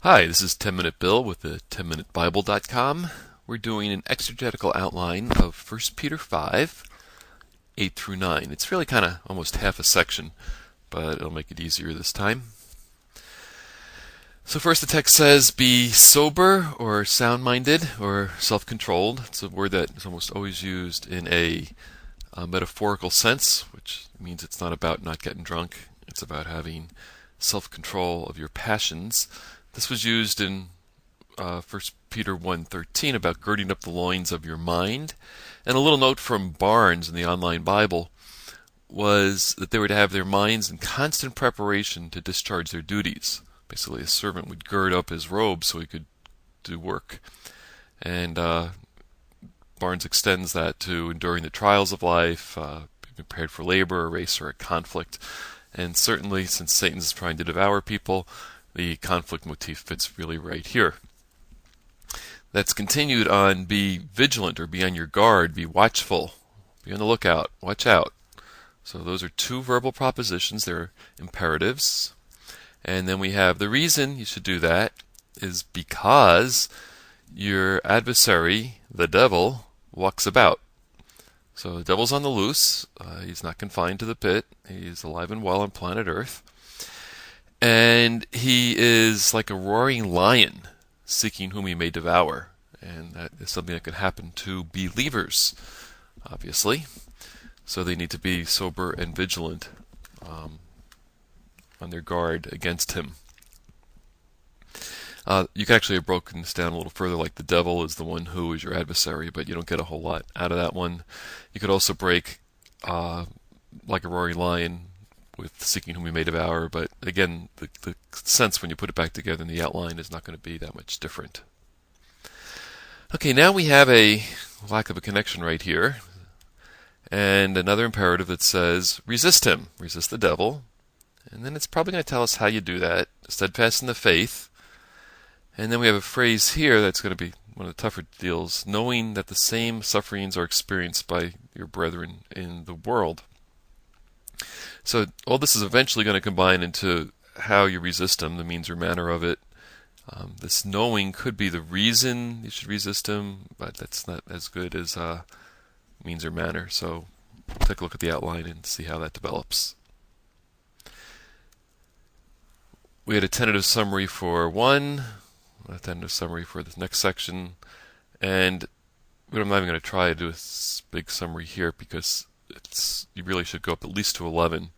Hi, this is 10-Minute Bill with the 10MinuteBible.com. We're doing an exegetical outline of 1 Peter 5, 8 through 9. It's really kind of almost half a section, but it'll make it easier this time. So first the text says, be sober or sound-minded or self-controlled. It's a word that is almost always used in a metaphorical sense, which means it's not about not getting drunk. It's about having self-control of your passions. This was used in 1 Peter 1:13 about girding up the loins of your mind. And a little note from Barnes in the Online Bible was that they were to have their minds in constant preparation to discharge their duties. Basically, a servant would gird up his robe so he could do work. And Barnes extends that to enduring the trials of life, being prepared for labor, a race, or a conflict. And certainly, since Satan's trying to devour people, the conflict motif fits really right here. That's continued on be vigilant or be on your guard, be watchful, be on the lookout, watch out. So those are two verbal propositions, they're imperatives. And then we have the reason you should do that is because your adversary, the devil, walks about. So the devil's on the loose, he's not confined to the pit, he's alive and well on planet Earth. And he is like a roaring lion, seeking whom he may devour. And that is something that could happen to believers, obviously. So they need to be sober and vigilant on their guard against him. You could actually have broken this down a little further, like the devil is the one who is your adversary, but you don't get a whole lot out of that one. You could also break like a roaring lion with seeking whom we may devour, but again, the sense when you put it back together in the outline is not going to be that much different. Okay, now we have a lack of a connection right here, and another imperative that says resist him, resist the devil, and then it's probably going to tell us how you do that, steadfast in the faith, and then we have a phrase here that's going to be one of the tougher deals, knowing that the same sufferings are experienced by your brethren in the world. So all this is eventually going to combine into how you resist him, the means or manner of it. This knowing could be the reason you should resist him, but that's not as good as means or manner. So take a look at the outline and see how that develops. We had a tentative summary for 1, a tentative summary for the next section, and I'm not even going to try to do a big summary here because you really should go up at least to 11,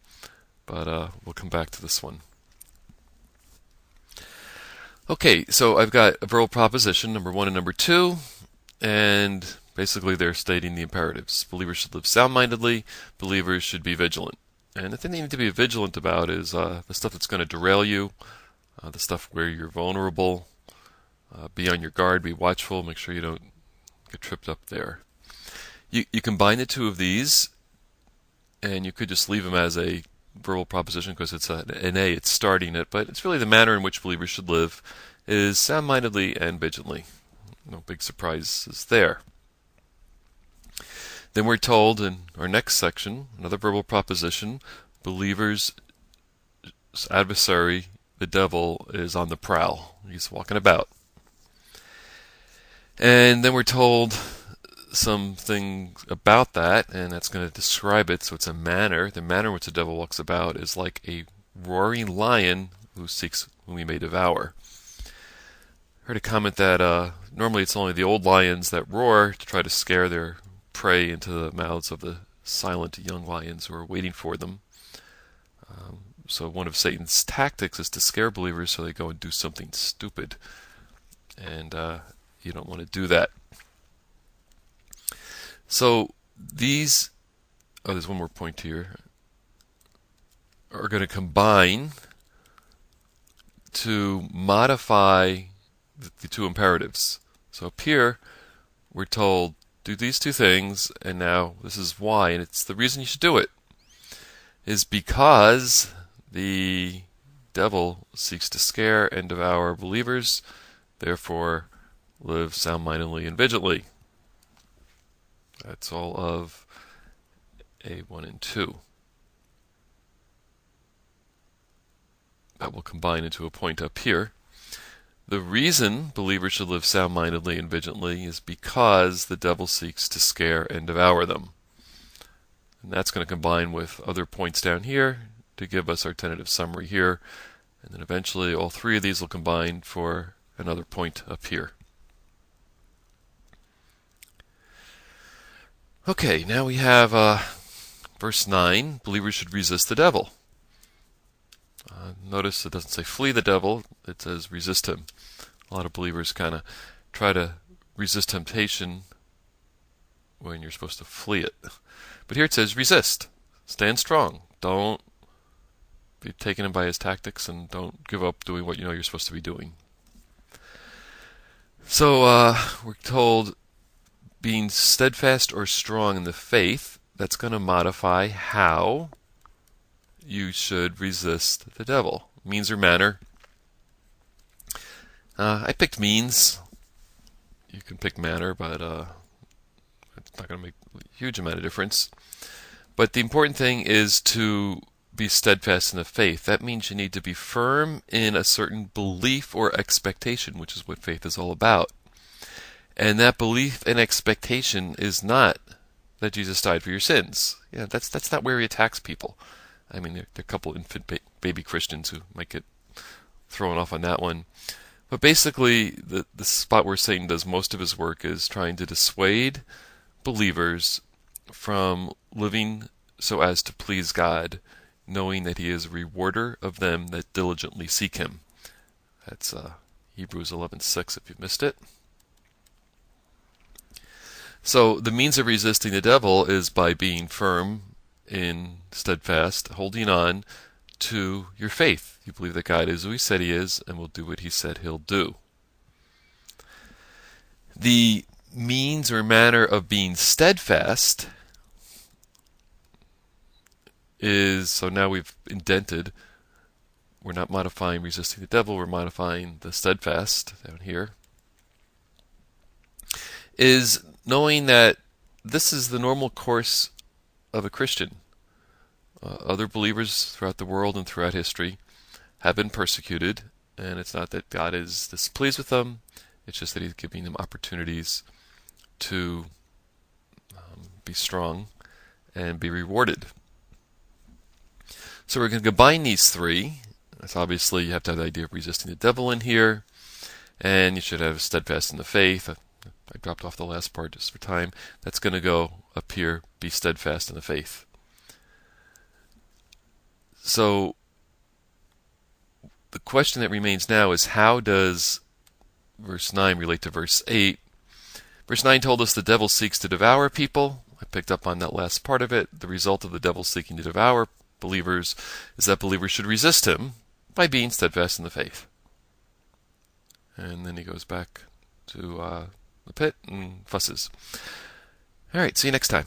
but we'll come back to this one. Okay, so I've got a verbal proposition, number 1 and number 2, and basically they're stating the imperatives. Believers should live sound-mindedly, believers should be vigilant. And the thing they need to be vigilant about is the stuff that's going to derail you, the stuff where you're vulnerable. Be on your guard, be watchful, make sure you don't get tripped up there. You combine the two of these, and you could just leave them as a verbal proposition because it's an A, it's starting it, but it's really the manner in which believers should live is sound-mindedly and vigilantly. No big surprises there. Then we're told in our next section, another verbal proposition, believers' adversary, the devil, is on the prowl. He's walking about. And then we're told something about that, and that's going to describe it. So it's a manner. The manner in which the devil walks about is like a roaring lion who seeks whom he may devour. I heard a comment that normally it's only the old lions that roar to try to scare their prey into the mouths of the silent young lions who are waiting for them. So one of Satan's tactics is to scare believers so they go and do something stupid. And you don't want to do that. So these, there's one more point here, are going to combine to modify the two imperatives. So up here, we're told, do these two things, and now this is why, and it's the reason you should do it, is because the devil seeks to scare and devour believers, therefore live sound-mindedly and vigilantly. That's all of A1 and 2. That will combine into a point up here. The reason believers should live sound-mindedly and vigilantly is because the devil seeks to scare and devour them. And that's going to combine with other points down here to give us our tentative summary here. And then eventually all three of these will combine for another point up here. Okay, now we have verse 9. Believers should resist the devil. Notice it doesn't say flee the devil, it says resist him. A lot of believers kind of try to resist temptation when you're supposed to flee it. But here it says resist. Stand strong. Don't be taken in by his tactics, and don't give up doing what you know you're supposed to be doing. So we're told being steadfast or strong in the faith, that's going to modify how you should resist the devil. Means or manner. I picked means. You can pick manner, but it's not going to make a huge amount of difference. But the important thing is to be steadfast in the faith. That means you need to be firm in a certain belief or expectation, which is what faith is all about. And that belief and expectation is not that Jesus died for your sins. Yeah, that's not where he attacks people. I mean, there are a couple infant baby Christians who might get thrown off on that one. But basically, the spot where Satan does most of his work is trying to dissuade believers from living so as to please God, knowing that he is a rewarder of them that diligently seek him. That's Hebrews 11:6 if you missed it. So the means of resisting the devil is by being firm in steadfast, holding on to your faith. You believe that God is who he said he is and will do what he said he'll do. The means or manner of being steadfast is, so now we've indented, we're not modifying resisting the devil, we're modifying the steadfast down here, is knowing that this is the normal course of a Christian. Other believers throughout the world and throughout history have been persecuted, and it's not that God is displeased with them, it's just that he's giving them opportunities to be strong and be rewarded. So we're going to combine these three. That's obviously, you have to have the idea of resisting the devil in here, and you should have steadfast in the faith. I dropped off the last part just for time. That's going to go up here, be steadfast in the faith. So the question that remains now is, how does verse 9 relate to verse 8? Verse 9 told us the devil seeks to devour people. I picked up on that last part of it. The result of the devil seeking to devour believers is that believers should resist him by being steadfast in the faith. And then he goes back to the pit and fusses. All right, see you next time.